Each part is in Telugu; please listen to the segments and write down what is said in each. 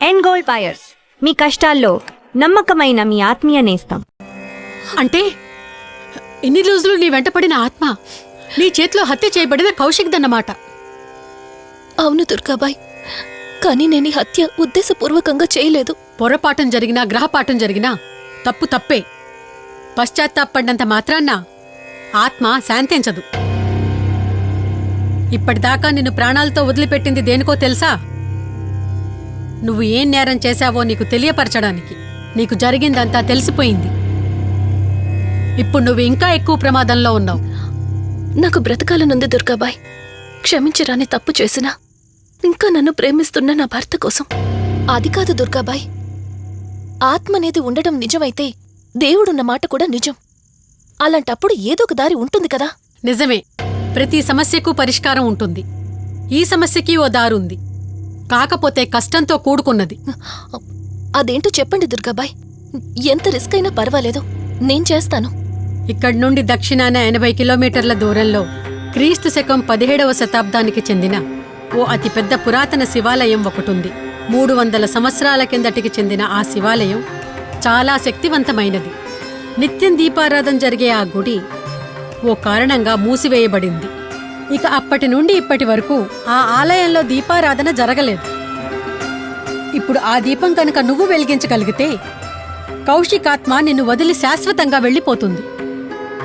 ఎండ్ గోల్డ్ బయర్స్, మీ కష్టాల్లో నమ్మకమైన మీ ఆత్మీయ నేస్తం. అంటే ఇన్ని రోజులు నీ వెంటపడిన ఆత్మ నీ చేతిలో హత్య చేయబడిన కౌశిక్ దన్నమాట. అవును దుర్గాబాయ్, కానీ నేను ఈ హత్య ఉద్దేశపూర్వకంగా చేయలేదు. పొరపాఠం జరిగినా గ్రహపాఠం జరిగినా తప్పు తప్పే. పశ్చాత్తాపడినంత మాత్రాన్న ఆత్మ శాంతించదు. ఇప్పటిదాకా నిన్ను ప్రాణాలతో వదిలిపెట్టింది దేనికో తెలుసా? నువ్వు ఏం నేరం చేశావో నీకు తెలియపరచడానికి. నీకు జరిగిందంతా తెలిసిపోయింది. ఇప్పుడు నువ్వు ఇంకా ఎక్కువ ప్రమాదంలో ఉన్నావు. నాకు బ్రతకాలనుంది దుర్గాబాయ్. క్షమించరాని తప్పు చేసినా ఇంకా నన్ను ప్రేమిస్తున్న నా భర్త కోసం. అది కాదు దుర్గాబాయ్, ఆత్మ అనేది ఉండడం నిజమైతే దేవుడున్న మాట కూడా నిజం. అలాంటప్పుడు ఏదో ఒక దారి ఉంటుంది కదా. నిజమే, ప్రతి సమస్యకు పరిష్కారం ఉంటుంది. ఈ సమస్యకి ఓ దారుంది, కాకపోతే కష్టంతో కూడుకున్నది. అదేంటో చెప్పండి దుర్గాబాయ్. ఎంత రిస్క్ అయినా పర్వాలేదు, నేను చేస్తాను. ఇక్కడి నుండి దక్షిణాన 80 కిలోమీటర్ల దూరంలో క్రీస్తు శకం 17వ శతాబ్దానికి చెందిన ఓ అతిపెద్ద పురాతన శివాలయం ఒకటుంది. 300 సంవత్సరాల కిందటికి చెందిన ఆ శివాలయం చాలా శక్తివంతమైనది. నిత్యం దీపారాధన జరిగే ఆ గుడి ఓ కారణంగా మూసివేయబడింది. ఇక అప్పటి నుండి ఇప్పటి వరకు ఆ ఆలయంలో దీపారాధన జరగలేదు. ఇప్పుడు ఆ దీపం కనుక నువ్వు వెలిగించగలిగితే కౌశికాత్మ నిన్ను వదిలి శాశ్వతంగా వెళ్ళిపోతుంది.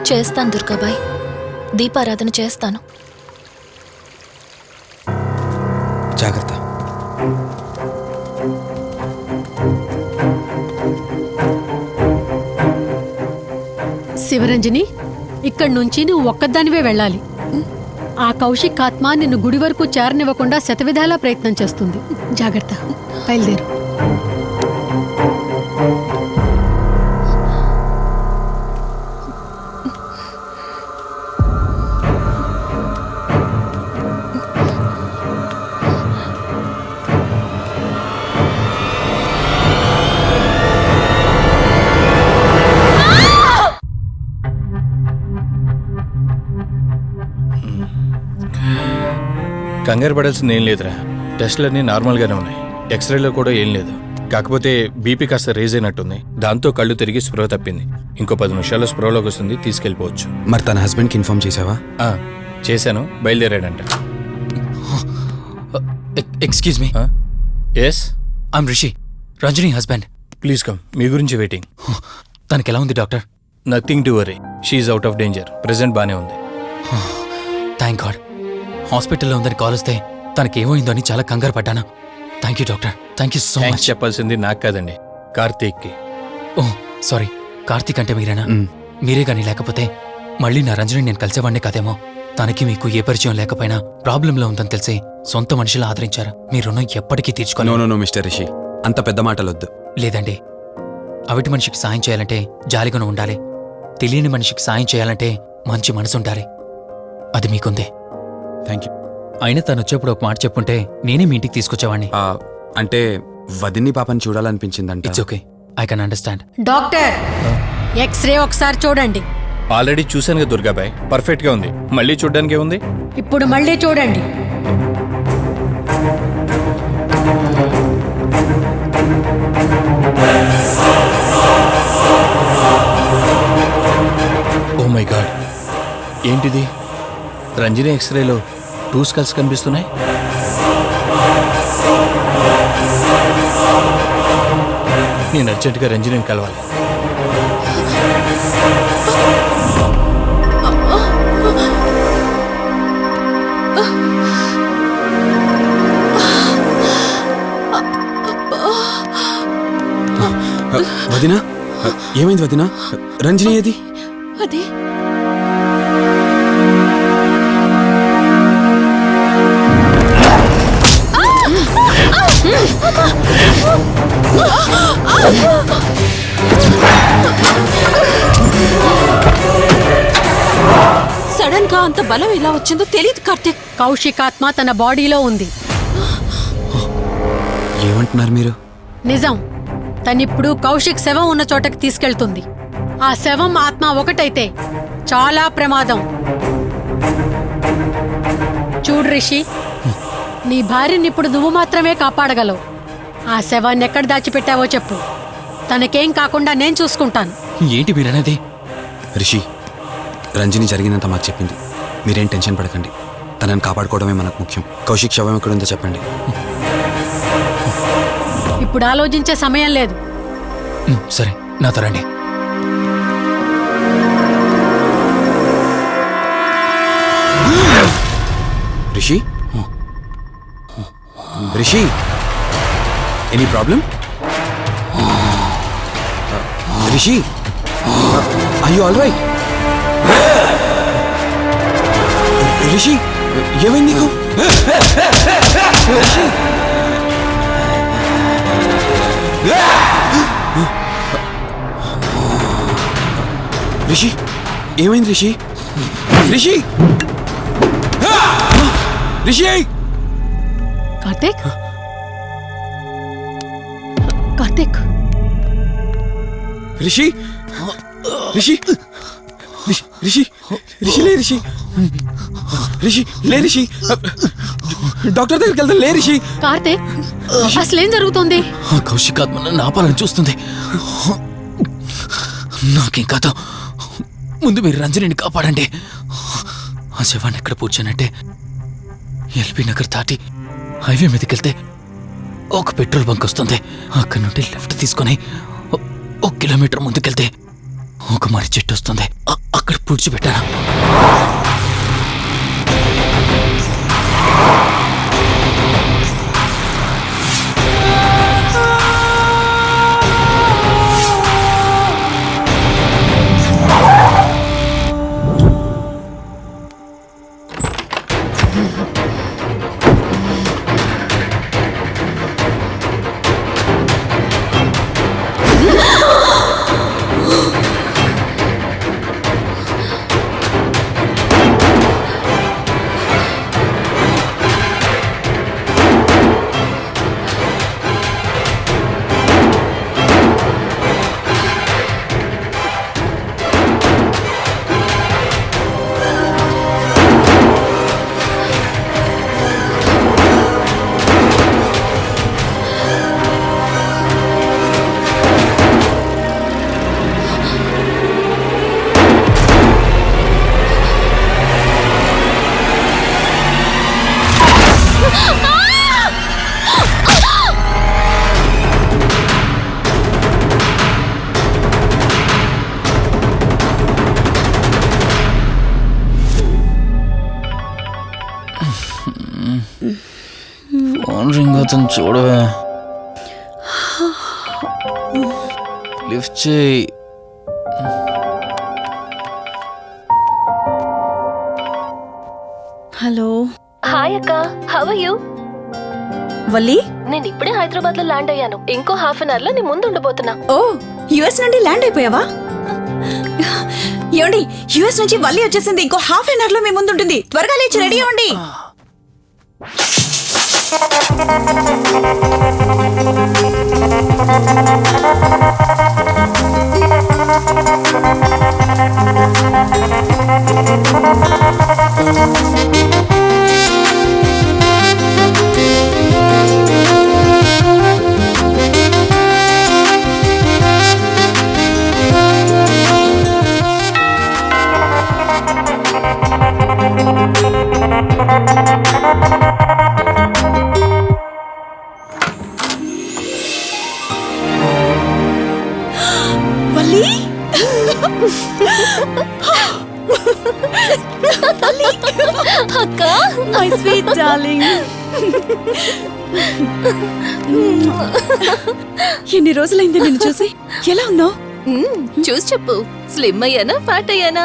చేస్తాను దుర్గాబాయ్, దీపారాధన చేస్తాను. జాగ్రత్త. శివరంజని, ఇక్కడి నుంచి నువ్వు ఒక్కదానివే వెళ్ళాలి. ఆ కౌశిక్ ఆత్మ నిన్ను గుడి వరకు చేరనివ్వకుండా శతవిధాలా ప్రయత్నం చేస్తుంది. జాగ్రత్త, బయలుదేరు. కంగారు పడాల్సింది ఏం లేదురా. టెస్టులన్నీ నార్మల్గానే ఉన్నాయి. ఎక్స్రేలో కూడా ఏం లేదు. కాకపోతే బీపీ కాస్త రేజ్ అయినట్టుంది. దాంతో కళ్ళు తిరిగి స్పృహ తప్పింది. ఇంకో 10 నిమిషాల్లో స్పృహలోకి వస్తుంది, తీసుకెళ్ళిపోవచ్చు. మరి తన హస్బెండ్కి ఇన్ఫార్మ్ చేసావా? చేశాను, బయలుదేరాడంట. Excuse me. Yes, I'm Rishi, Ranjani husband. Please come. మీ గురించి వెయిటింగ్. తనకి ఎలా ఉంది doctor? Nothing to worry. She's out of danger. Present బానే ఉంది. Thank God. హాస్పిటల్లో ఉందని కాల్ వస్తే తనకేమైందో అని చాలా కంగారు పడ్డాను. Thank you doctor, thank you so much. చెప్పాల్సింది నాకు కాదండి, కార్తీక్కి. ఓ సారీ, కార్తీక్ అంటే మీరేనా? మీరే గానీ లేకపోతే మళ్ళీ నా రంజని నేను కలిసేవాడినే కాదేమో. తనకి మీకు ఏ పరిచయం లేకపోయినా ప్రాబ్లంలో ఉందని తెలిసి సొంత మనుషులు ఆదరించారు. మీ రుణం ఎప్పటికీ తీర్చుకోను. నో మిస్టర్ రిషి, అంత పెద్ద మాటలొద్దు. లేదండి, అవిటి మనిషికి సాయం చేయాలంటే జాలిగుణం ఉండాలి. తెలియని మనిషికి సాయం చేయాలంటే మంచి మనసు ఉండాలి. అది మీకుందే. Thank you. అయినా తను వచ్చేప్పుడు ఒక మాట చెప్పుంటే నేనే మీ ఇంటికి తీసుకొచ్చేవాడిని. అంటే వదిన్ని పాపని చూడాలనిపించిందంట. It's okay, I can understand. Doctor, x-ray ఒకసారి చూడండి. ఆల్రెడీ చూశానుగా దుర్గాబాయ్, పర్ఫెక్ట్గా ఉంది. మళ్ళీ చూడ్డానికి ఉంది. ఇప్పుడు మళ్ళీ చూడండి. ఓ మై గాడ్, ఏంటిది? రంజని ఎక్స్రేలో 2 స్కల్స్ కనిపిస్తున్నాయి. నేను అర్జెంటుగా రంజనిని కలవాలి. వదినా, ఏమైంది వదినా? రంజని ఏది? అదే సడన్ గా అంత బలం ఎలా వచ్చిందో తెలియదు కార్తీక్. కౌశికాత్మ తన బాడీలో ఉంది. ఏమంటున్నారు మీరు? నిజం. తనిప్పుడు కౌశిక్ శవం ఉన్న చోటకి తీసుకెళ్తుంది. ఆ శవం ఆత్మ ఒకటైతే చాలా ప్రమాదం. చూడు రిషి, నీ భార్యని ఇప్పుడు నువ్వు మాత్రమే కాపాడగలవు. ఆ శవాన్ని ఎక్కడ దాచిపెట్టావో చెప్పు. తనకేం కాకుండా నేను చూసుకుంటాను. ఏంటి మీరనేది? రిషి, రంజని జరిగినంత మాకు చెప్పింది. మీరేం టెన్షన్ పడకండి. తనని కాపాడుకోవడమే మనకు ముఖ్యం. కౌశిక్ శవం ఎక్కడుందో చెప్పండి. ఇప్పుడు ఆలోచించే సమయం లేదు. సరే, నాతో రండి. Rishi, Rishi, any problem? Rishi, are you all right? Rishi, ఏమైంది నీకు? రిషి, రిషి, ఏమైంది రిషి? రిషి, రిషి, కార్తీక్, కార్తీక్, రిషి, రిషి, రిషి, రిషి, లే రిషి, రిషి, లే రిషి, డాక్టర్ దగ్గరికి వెళ్తాం. లే రిషి. కార్తీక్, అసలేం జరుగుతుంది? ఆ కౌశిక్ ఆత్మ నన్ను ఆపాలని చూస్తుంది. నాకేం కాదు. ముందు మీరు రంజనిని కాపాడండి. ఆ శవాన్ని ఎక్కడ పూడ్చానంటే ఎల్బీ నగర్ దాటి హైవే మీదకి వెళ్తే ఒక పెట్రోల్ బంక్ వస్తుంది. అక్కడి నుండి లెఫ్ట్ తీసుకొని 1 కిలోమీటర్ ముందుకెళ్తే ఒక మర్రి చెట్టు వస్తుంది. అక్కడ పూడ్చిపెట్టాను. ఫోన్ రింగ్ అవుతుంది, చూడవే. లిఫ్ట్ చేయి. హలో. హాయ్ అక్క, హౌ ఆర్ యు? వల్లి, నేను ఇప్పుడే హైదరాబాద్ లో ల్యాండ్ అయ్యాను. ఇంకో ½ అన్ అవర్ లో నీ ముందు ఉండబోతున్నా. ఓ యుఎస్ నుండి ల్యాండ్ అయిపోయావా? ఏమండి, యుఎస్ నుంచి వల్లి వచ్చేసింది. ఇంకో ½ అన్ అవర్ లో మీ ముందు ఉంటుంది. త్వరగా లేచి రెడీ అవ్వండి. వల్లి, అక్క, మై స్వీట్ డార్లింగ్. ఎన్ని రోజులైంది నిన్ను చూసి. ఎలా ఉన్నావు? చూసి చెప్పు. స్లిమ్ అయ్యానా, ఫ్యాట్ అయ్యానా?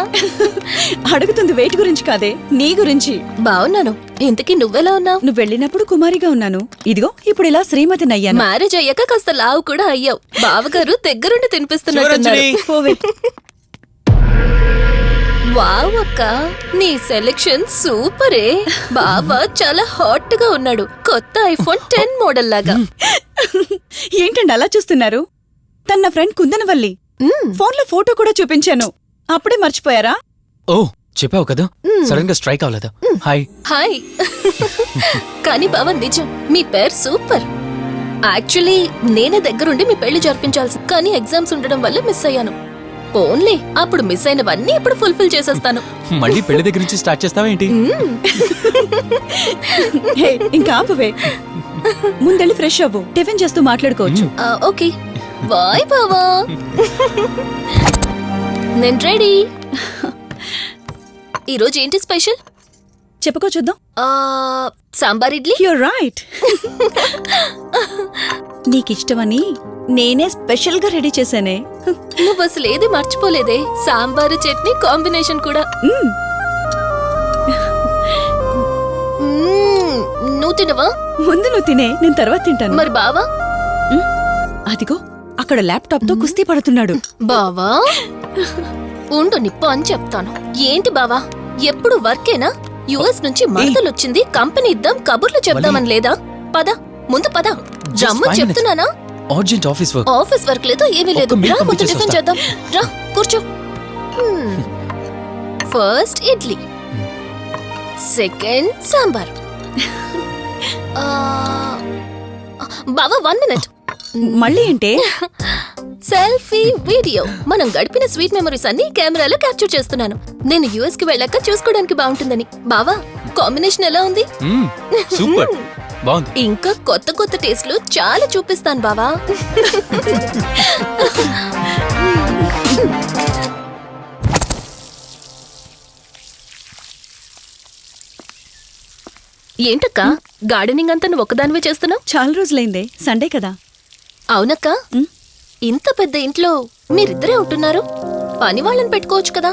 అడుగుతుంది వెయిట్ గురించి కాదే, నీ గురించి. బాగున్నాను. ఇంతకీ నువ్వెలా ఉన్నావు? నువ్వు వెళ్ళినప్పుడు కుమారిగా ఉన్నాను. ఇదిగో ఇప్పుడు ఇలా శ్రీమతిని అయ్యాను. మ్యారేజ్ అయ్యాక కాస్త లావు కూడా అయ్యావు. బావగారు దగ్గరుండి తినిపిస్తున్నట్టున్నారు. పోవే. వావ్ అక్క, నీ సెలెక్షన్ సూపరే. బావ చాలా హాట్ గా ఉన్నాడు. కొత్త ఐఫోన్ 10 మోడల్ లాగా. ఏంటండి అలా చూస్తున్నారు? తన నా ఫ్రెండ్ కుందనవల్లి. ఫోన్ లో ఫోటో కూడా చూపించాను. అప్పుడే మర్చిపోయారా? ఓ, చెప్పావు కదా, సడన్ గా స్ట్రైక్ అవ్వలేదు. హాయ్. హాయ్. కానీ బావ నిజం, మీ పేరు సూపర్. యాక్చువల్లీ నేనే దగ్గరుండి మీ పెళ్లి జరిపించాల్సి, కానీ ఎగ్జామ్స్ ఉండడం వల్ల మిస్ అయ్యాను. ఓన్లీ అప్పుడు మిస్ అయినవన్నీ ఇప్పుడు ఫుల్ఫిల్ చేసేస్తాను. మళ్ళీ పెళ్లి దగ్గర నుంచి స్టార్ట్ చేస్తావా ఏంటి? హే, ఇంకా ఆపువే. ముందెళ్ళి ఫ్రెష్ అవ్వు, టిఫిన్ చేస్తూ మాట్లాడుకోవచ్చు. ఓకే బాయ్ బావా. నేను రెడీ. ఈరోజు ఏంటి స్పెషల్ చెప్పుకో చూద్దాం. సాంబార్ ఇడ్లీ. You're right. నీకిష్టమని నేనే స్పెషల్ గా రెడీ చేశానే. నువ్వు అసలు ఏది మర్చిపోలేదే, సాంబారు చట్నీ కాంబినేషన్ కూడా. నువ్వు తినవా? ముందు నువ్వు తినే, నేను తర్వాత తింటాను. మరి బావా? అదిగో అక్కడ ల్యాప్టాప్ తో కుస్తీ పడుతున్నాడు. బావా ఉండు నిప్పు అని చెప్తాను. ఏంటి బావా ఎప్పుడు వర్కేనా? యుఎస్ నుంచి మరదలొచ్చింది, కంపెనీ ఇద్దాం, కబుర్లు చెప్దామని లేదా? పద ముందు పద. జమ్ము చెప్తున్నానా? Urgent office work. Office work లేదు, ఏమీ లేదు. రా ముందు టిఫిన్ చేద్దాం. రా కూర్చో. First idli, second sambar. బావా 1 మినిట్. మళ్ళీ అంటే సెల్ఫీ వీడియో. మనం గడిపిన స్వీట్ మెమరీస్ అన్ని కెమెరాలో క్యాప్చర్ చేస్తున్నాను. నేను యుఎస్ కి వెళ్ళాక చూసుకోవడానికి బాగుంటుందని. బావా కాంబినేషన్ ఎలా ఉంది? సూపర్ బాగుంది. ఇంకా కొత్త కొత్త టేస్ట్లు చాలా చూపిస్తాను బావా. ఏంటక్క గార్డెనింగ్ అంతా నువ్వు ఒకదానివే చేస్తున్నావు? చాలా రోజులైందే, సండే కదా. అవునక్క, ఇంత పెద్ద ఇంట్లో మీరిద్దరే ఉంటున్నారు, పని వాళ్ళని పెట్టుకోవచ్చు కదా.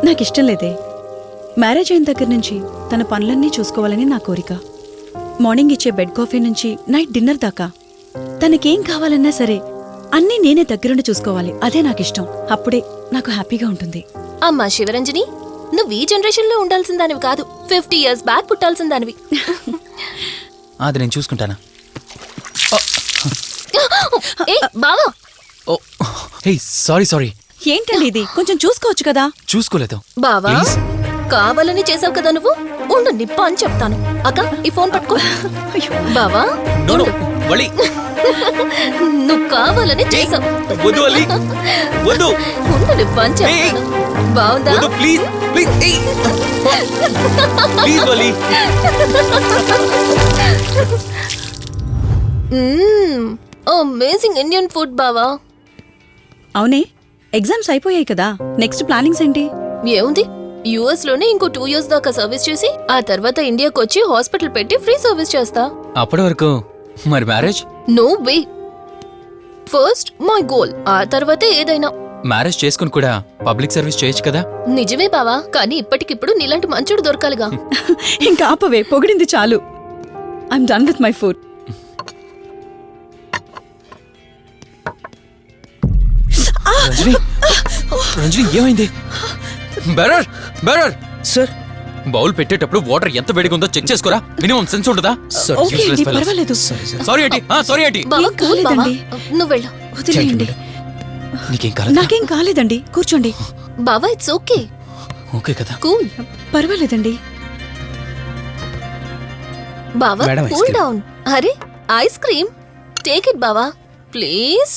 నాకిష్టం లేదే. మ్యారేజ్ అయిన దగ్గర నుంచి తన పనులన్నీ చూసుకోవాలని నా కోరిక. మార్నింగ్ ఇచ్చే బెడ్ కాఫీ నుంచి నైట్ డిన్నర్ దాకా తనకేం కావాలన్నా సరే అన్నీ నేనే దగ్గరుండి చూసుకోవాలి. అదే నాకిష్టం. అప్పుడే నాకు హ్యాపీగా ఉంటుంది. అమ్మా శివరంజని, నువ్వు ఈ జనరేషన్ లో ఉండాల్సిన దానివి కాదు, 50 years బ్యాక్ పుట్టాల్సిన దానివి. అది నేను చూసుకుంటానా? బావా ఓ హే సారీ సారీ. ఏంటండి ఇది, కొంచెం చూసుకోవచ్చు కదా. చూసుకోలేదు. బావా కావాలని చేసావు కదా నువ్వు. ఉండు నిప్ప అని చెప్తాను. అక్క ఈ ఫోన్ పట్టుకో. బావా నువ్వు కావాలని చేసావు. ఉండు నిప్ప అని చెప్తాను. బావుందా? అమేజింగ్ ఇండియన్ ఫుడ్ బావా. అవునే, ఎగ్జామ్స్ అయిపోయాయి కదా, నెక్స్ట్ ప్లానింగ్స్ ఏంటి? ఏముంది, యుఎస్ లోనే ఇంకో 2 years దాకా సర్వీస్ చేసి ఆ తర్వాత ఇండియాకి వచ్చి హాస్పిటల్ పెట్టి ఫ్రీ సర్వీస్ చేస్తా. అప్పటి వరకు మరి marriage? No way. First my goal, ఆ తర్వాతే ఏదైనా. మ్యారేజ్ చేసుకుని కూడా పబ్లిక్ సర్వీస్ చేయొచ్చు కదా. నిజమే బావా, కానీ ఇప్పటికిప్పుడు నీలాంటి మంచుడు దొరకాలిగా. ఇంకా ఆపవే, పొగిడింది చాలు. I'm done with my food. Ranjani ఏమైంది? బెరర్ బెరర్ సార్, బౌల్ పెట్టేటప్పుడు వాటర్ ఎంత వేడిగా ఉందో చెక్ చేసుకోరా. మినిమం సెన్స్ ఉంటుందా? ఓకే అండి, పర్వాలేదు. సారీ ఏంటి? సారీ ఏంటి? బావా కూల్ బావా, కాలేదండి. నువ్వు వెళ్ళు. వదిలేయండి. నీకేం కాలేదు? నాకేం కాలేదండి, కూర్చోండి. బావా ఇట్స్ ఓకే. ఓకే కదా. కూల్. పర్వాలేదండి. బావా కూల్ డౌన్. అరే ఐస్ క్రీమ్, టేక్ ఇట్ బావా ప్లీజ్.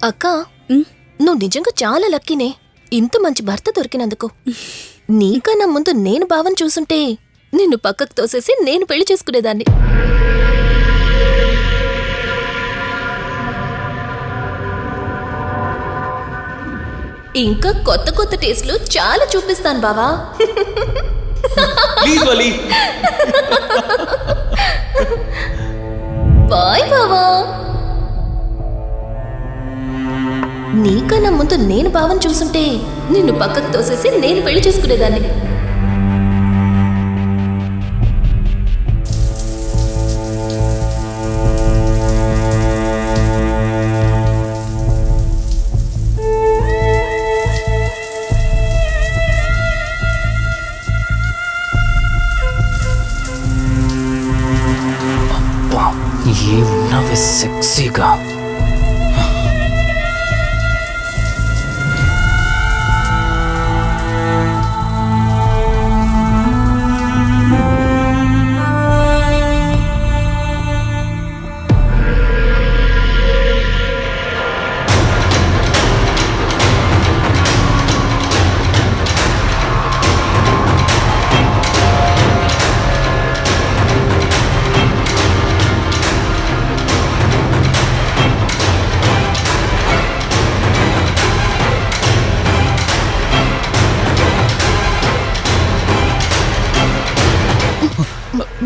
అక్క నువ్వు నిజంగా చాలా లక్కీనే, ఇంత మంచి భర్త దొరికినందుకు. నీకన్నా ముందు నేను బావని చూసుంటే నిన్ను పక్కకు తోసేసి నేను పెళ్లి చేసుకునేదాన్ని. ఇంకా కొత్త కొత్త టేస్ట్లు చాలా చూపిస్తాను బావా. బాయ్ బావా. నీకన్నా ముందు నేను బావని చూసుంటే నిన్ను పక్కకు తోసేసి నేను పెళ్లి చేసుకునేదాన్ని. ఏమున్నావే సెక్సీగా.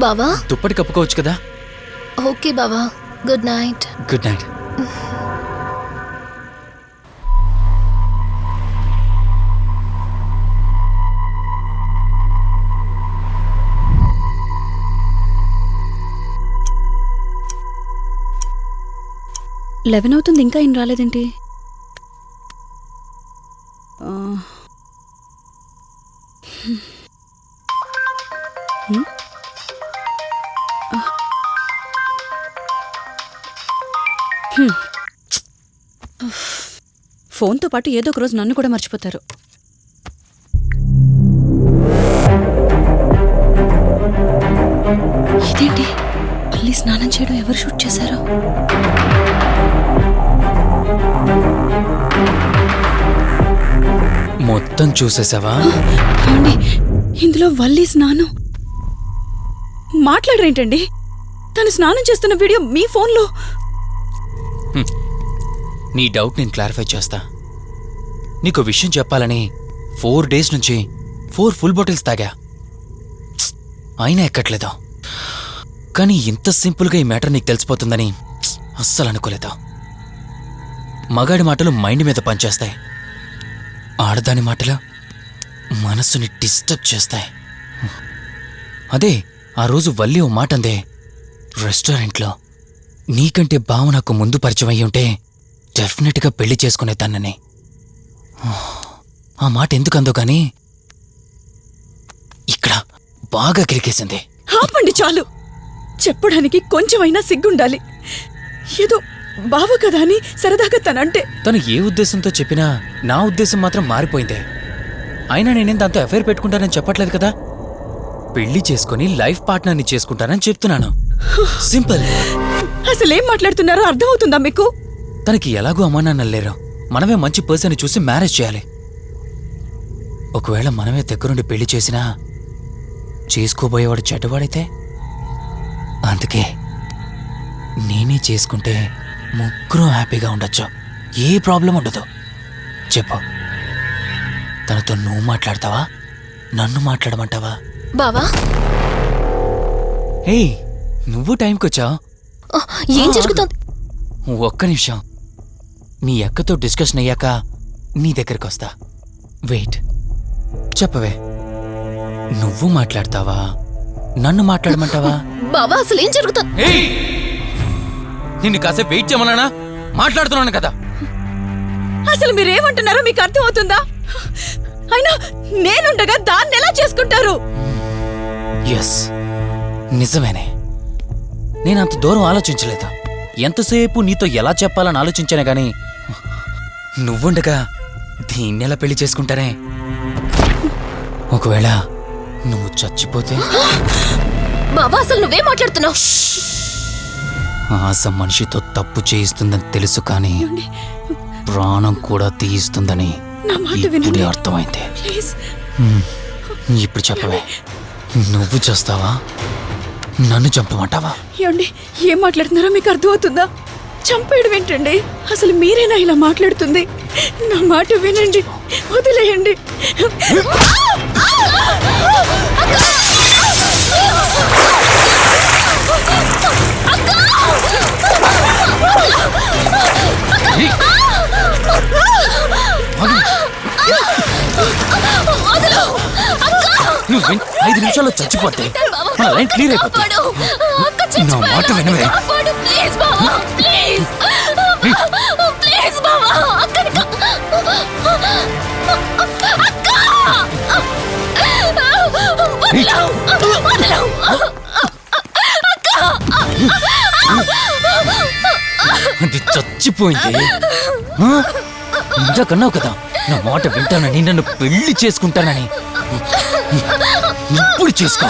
బావా దుప్పటి కప్పుకోవచ్చు కదా. ఓకే బావా, good night. Good night. Eleven అవుతుంది, ఇంకా ఏం రాలేదేంటి? ఫోన్తో పాటు ఏదో ఒక రోజు నన్ను కూడా మర్చిపోతారు. ఇదేంటి, మళ్ళీ స్నానం చేయడం ఎవరు షూట్ చేశారో? మొత్తం చూసేసావా? ఏమండి, ఇందులో వల్లి స్నానం మాట్లాడరేంటండి? తను స్నానం చేస్తున్న వీడియో మీ ఫోన్లో. నీ డౌట్ నేను క్లారిఫై చేస్తా. నీకు విషయం చెప్పాలని 4 days నుంచి 4 ఫుల్ బాటిల్స్ తాగా, అయినా ఎక్కట్లేదు. కానీ ఇంత సింపుల్గా ఈ మ్యాటర్ నీకు తెలిసిపోతుందని అస్సలు అనుకోలేదు. మగాడి మాటలు మైండ్ మీద పనిచేస్తాయి, ఆడదాని మాటలు మనసుని డిస్టర్బ్ చేస్తాయి. అదే ఆ రోజు వల్లి ఓ మాట అందే రెస్టారెంట్లో, నీకంటే బావ నాకు ముందు పరిచయం అయ్యి ఉంటే డెఫినెట్గా పెళ్లి చేసుకునేదాన్నని. ఆ మాట ఎందుకందో గాని ఇక్కడ బాగా కిరికేసింది. ఆపండి చాలు, చెప్పడానికి కొంచెమైనా సిగ్గుండాలి. ఏదో బావ కదా అని సరదాగా తనంటే. తను ఏ ఉద్దేశంతో చెప్పినా నా ఉద్దేశం మాత్రం మారిపోయిందే. అయినా నేనేం దాంతో అఫైర్ పెట్టుకుంటానని చెప్పట్లేదు కదా, పెళ్లి చేసుకుని లైఫ్ పార్ట్నర్ని చేసుకుంటానని చెప్తున్నాను. సింపుల్. అసలేం మాట్లాడుతున్నారో అర్థమవుతుందా మీకు? తనకి ఎలాగూ అమ్మా నాన్నలు లేరు, మనమే మంచి పర్సన్ చూసి మ్యారేజ్ చేయాలి. ఒకవేళ మనమే దగ్గరుండి పెళ్లి చేసినా చేసుకోబోయేవాడు చెడ్డవాడైతే, అందుకే నేనే చేసుకుంటే ముగ్గురం హ్యాపీగా ఉండొచ్చు, ఏ ప్రాబ్లం ఉండదు. చెప్పు, తనతో నువ్వు మాట్లాడతావా, నన్ను మాట్లాడమంటావా? బావా హే, నువ్వు టైంకొచ్చావు. ఏం జరుగుతోంది? ఒక్క నిమిషం, మీ అక్కతో డిస్కషన్ అయ్యాక నీ దగ్గరికి వస్తా. వెయిట్, చెప్పవే, నువ్వు మాట్లాడతావా, నన్ను మాట్లాడమంటావా? బావా అసలు ఏం జరుగుతోంది? నిన్ను కాసేపు వెయిట్ చేయమన్నానా? మాట్లాడుతున్నాను కదా. అసలు మీరేమంటున్నారో మీకు అర్థమవుతుందా? అయినా నేనుండగా దాన్ని ఎలా చేసుకుంటారు? ఎస్, నిజమేనే. నేనంత దూరం ఆలోచించలేదు. ఎంతసేపు నీతో ఎలా చెప్పాలని ఆలోచించానే గాని, నువ్వుండగా దీన్నెలా పెళ్లి చేసుకుంటానే? ఒకవేళ నువ్వు చచ్చిపోతే? బావా అసలు నువ్వేం మాట్లాడుతున్నావు? ఆశ మనిషితో తప్పు చేయిస్తుందని తెలుసు, కానీ ప్రాణం కూడా తీయిస్తుందని నా మాట ఇప్పుడే వినండి అర్థమైంది. ప్లీజ్. ఇప్పుడు చెప్పవే, నువ్వు చేస్తావా, నన్ను చంపమంటావా? ఏమండి, ఏం మాట్లాడుతున్నారో మీకు అర్థమవుతుందా? చంపేయడం ఏంటండి? అసలు మీరేనా ఇలా మాట్లాడుతుంది? నా మాట వినండి, వదిలేయండి. నువ్వు 5 నిమిషాల్లో చచ్చిపోతే నా లైన్ క్లియర్ అయిపోతుంది. నా మాట వినవే. అది చచ్చిపోయింది. ఇంతకన్నావు కదా నా మాట వింటానని, నన్ను పెళ్లి చేసుకుంటానని. ఇప్పుడు చేసుకో.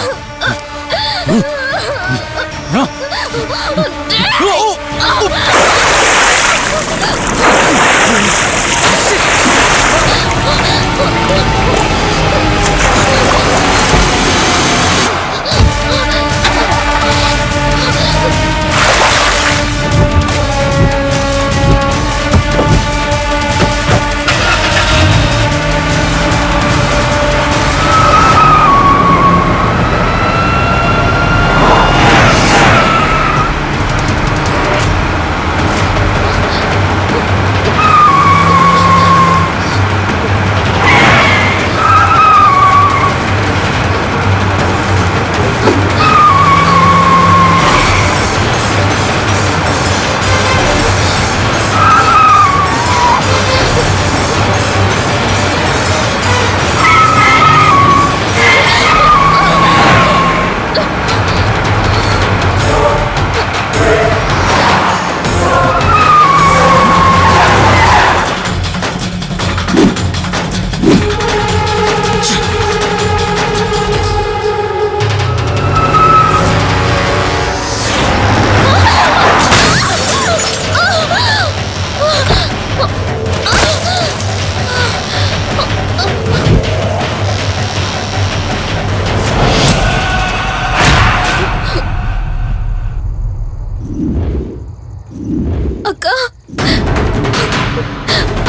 అక్క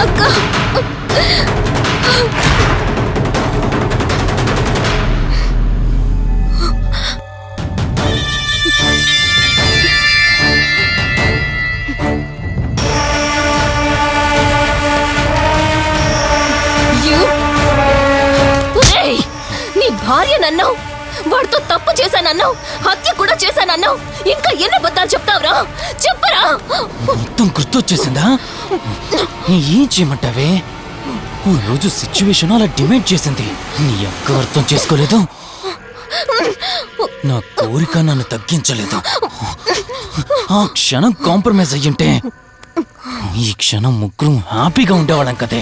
అక్క నీ భార్య నన్నావు, వాడితో తప్పు చేశానన్నావు, హత్య కూడా చేశానన్నావు. ఇంకా ఎన్ని అబద్ధాలు చెప్తావురా? చెప్పరా? మొత్తం గుర్తొచ్చేసిందా? ఏం చేయమంటావే? ఓ రోజు సిచ్యువేషన్ అలా డిమాండ్ చేసింది. నీ అక్క అర్థం చేసుకోలేదు, నా కోరిక నన్ను తగ్గించలేదు. ఆ క్షణం కాంప్రమైజ్ అయ్యుంటే ఈ క్షణం ముగ్గురు హ్యాపీగా ఉండేవాళ్ళం కదే.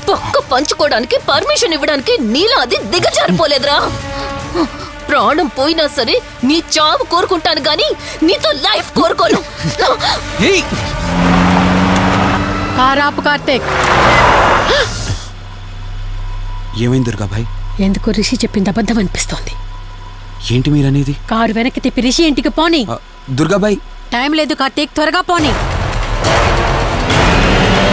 పక్క పంచుకోవడానికి పర్మిషన్ ఇవ్వడానికి నీలా అది దిగజారిపోలేదురా. ప్రాణం పోయినా సరే నీ చావు కోరుకుంటాను గాని నీతో లైఫ్ కోరుకోను. ఏయ్! కారాపు కార్తీక్. ఏమైంది దుర్గాబాయ్? ఎందుకు రిషి చెప్పింది అబద్ధం అనిపిస్తోంది. ఏంటి మీరనేది? కారు వెనక్కి తిప్పి రిషి ఇంటికి పోని. దుర్గాబాయ్ టైం లేదు కార్తీక్, త్వరగా పోని.